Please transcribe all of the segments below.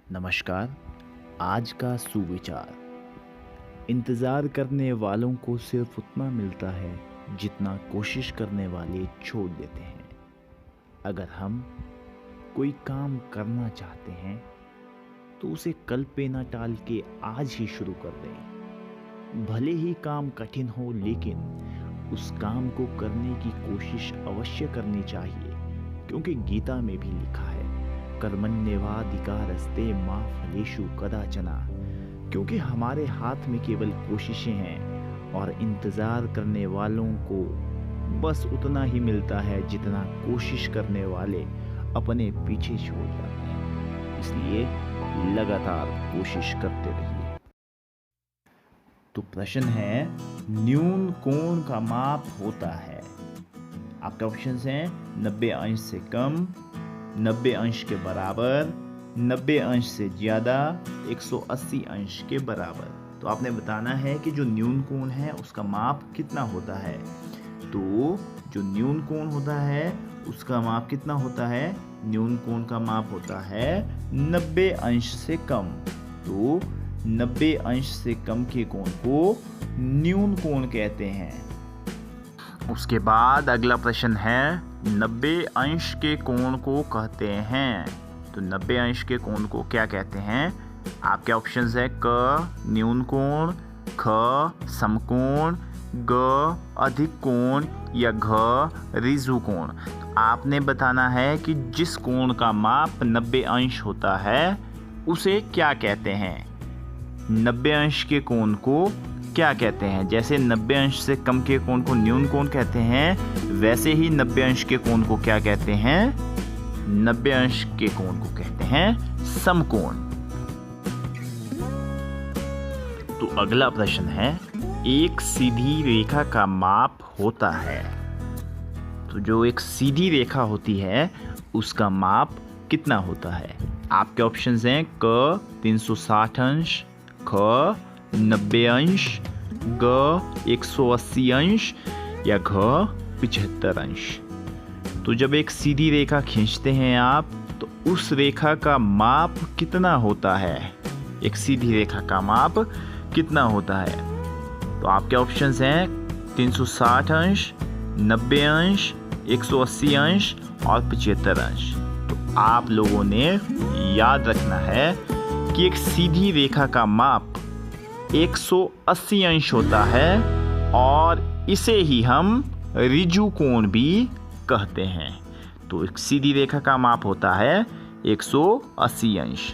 नमस्कार। आज का सुविचार। इंतज़ार करने वालों को सिर्फ उतना मिलता है जितना कोशिश करने वाले छोड़ देते हैं। अगर हम कोई काम करना चाहते हैं तो उसे कल पे ना टाल के आज ही शुरू कर दें। भले ही काम कठिन हो, लेकिन उस काम को करने की कोशिश अवश्य करनी चाहिए, क्योंकि गीता में भी लिखा है, कर्मण्येवाधिकारस्ते मा फलेषु कदाचन। क्योंकि हमारे हाथ में केवल कोशिशें हैं और इंतजार करने वालों को बस उतना ही मिलता है जितना कोशिश करने वाले अपने पीछे छोड़ जाते हैं। इसलिए लगातार कोशिश करते रहिए। तो प्रश्न है, न्यून कोण का माप होता है। आपके ऑप्शंस हैं 90 अंश से कम, 90 अंश के बराबर, 90 अंश से ज़्यादा, 180 अंश के बराबर। तो आपने बताना है कि जो न्यून कोण है उसका माप कितना होता है। तो जो न्यून कोण होता है उसका माप कितना होता है? न्यून कोण का माप होता है 90 अंश से कम। तो 90 अंश से कम के कोण को न्यून कोण कहते हैं। उसके बाद अगला प्रश्न है, 90 अंश के कोण को कहते हैं। तो 90 अंश के कोण को क्या कहते हैं? आपके ऑप्शंस है क न्यून कोण, ख समकोण, ग अधिक कोण या घ ऋजु कोण। तो आपने बताना है कि जिस कोण का माप 90 अंश होता है उसे क्या कहते हैं। 90 अंश के कोण को क्या कहते हैं? जैसे 90 अंश से कम के कोण को न्यून कोण कहते हैं, वैसे ही 90 अंश के कोण को क्या कहते हैं? 90 अंश के कोण को कहते हैं समकोण। तो अगला प्रश्न है, एक सीधी रेखा का माप होता है। तो जो एक सीधी रेखा होती है उसका माप कितना होता है? आपके ऑप्शंस हैं क 360 अंश, ख 90 अंश, ग 180 अंश या घ 75 अंश। तो जब एक सीधी रेखा खींचते हैं आप, तो उस रेखा का माप कितना होता है? एक सीधी रेखा का माप कितना होता है? तो आपके ऑप्शंस हैं 360 अंश, 90 अंश, 180 अंश और 75 अंश। तो आप लोगों ने याद रखना है कि एक सीधी रेखा का माप 180 अंश होता है और इसे ही हम ऋजु कोण भी कहते हैं। तो एक सीधी रेखा का माप होता है 180 अंश।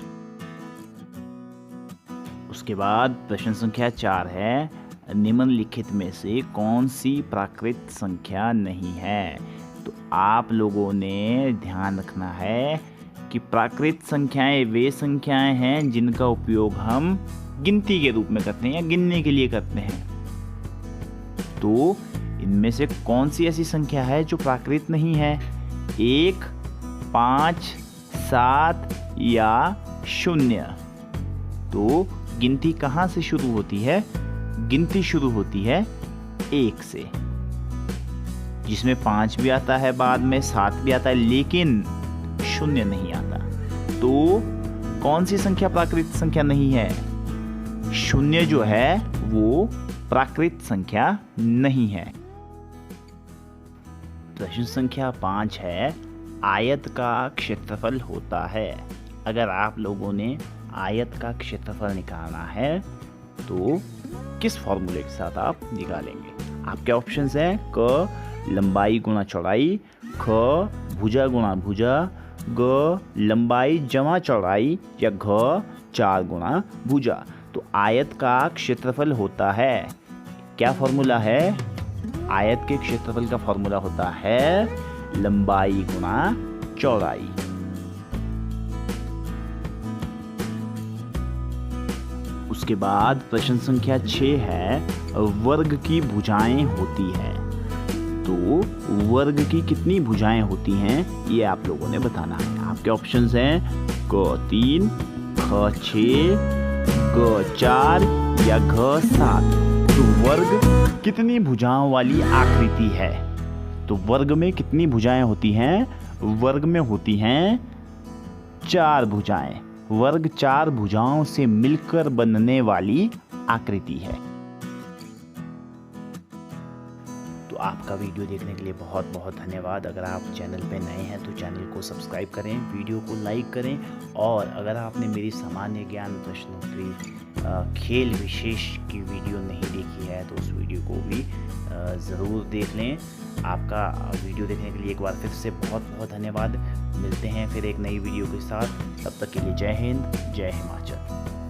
उसके बाद प्रश्न संख्या 4 है, निम्नलिखित में से कौन सी प्राकृत संख्या नहीं है? तो आप लोगों ने ध्यान रखना है कि प्राकृत संख्याएं वे संख्याएं हैं जिनका उपयोग हम गिनती के रूप में करते हैं या गिनने के लिए करते हैं। तो इनमें से कौन सी ऐसी संख्या है जो प्राकृत नहीं है? 1, 5, 7 या 0। तो गिनती कहाँ से शुरू होती है? गिनती शुरू होती है 1 से, जिसमें 5 भी आता है, बाद में 7 भी आता है, लेकिन 0 नहीं आता। तो कौन सी संख्या प्राकृत संख्या नहीं है? 0 जो है वो प्राकृत संख्या नहीं है। प्रश्न संख्या 5 है, आयत का क्षेत्रफल होता है। अगर आप लोगों ने आयत का क्षेत्रफल निकालना है तो किस फॉर्मूले के साथ आप निकालेंगे? आपके ऑप्शंस हैं क लंबाई गुणा चौड़ाई, ख भुजा गुणा भुजा, ग लंबाई जमा चौड़ाई या घ 4 गुणा भुजा। तो आयत का क्षेत्रफल होता है, क्या फॉर्मूला है? आयत के क्षेत्रफल का फॉर्मूला होता है लंबाई गुणा चौड़ाई। उसके बाद प्रश्न संख्या 6 है, वर्ग की भुजाएं होती है। तो वर्ग की कितनी भुजाएं होती हैं ये आप लोगों ने बताना है। आपके ऑप्शंस हैं क 3, ख 6, ग 4 या घ 7। तो वर्ग कितनी भुजाओं वाली आकृति है? तो वर्ग में कितनी भुजाएं होती हैं? वर्ग में होती हैं 4 भुजाएं। वर्ग 4 भुजाओं से मिलकर बनने वाली आकृति है। तो आपका वीडियो देखने के लिए बहुत बहुत धन्यवाद। अगर आप चैनल पे नए हैं तो चैनल को सब्सक्राइब करें, वीडियो को लाइक करें, और अगर आपने मेरी सामान्य ज्ञान प्रश्नोत्तरी खेल विशेष की वीडियो नहीं देखी है तो उस वीडियो को भी ज़रूर देख लें। आपका वीडियो देखने के लिए एक बार फिर से बहुत बहुत धन्यवाद। मिलते हैं फिर एक नई वीडियो के साथ, तब तक के लिए जय हिंद, जय हिमाचल।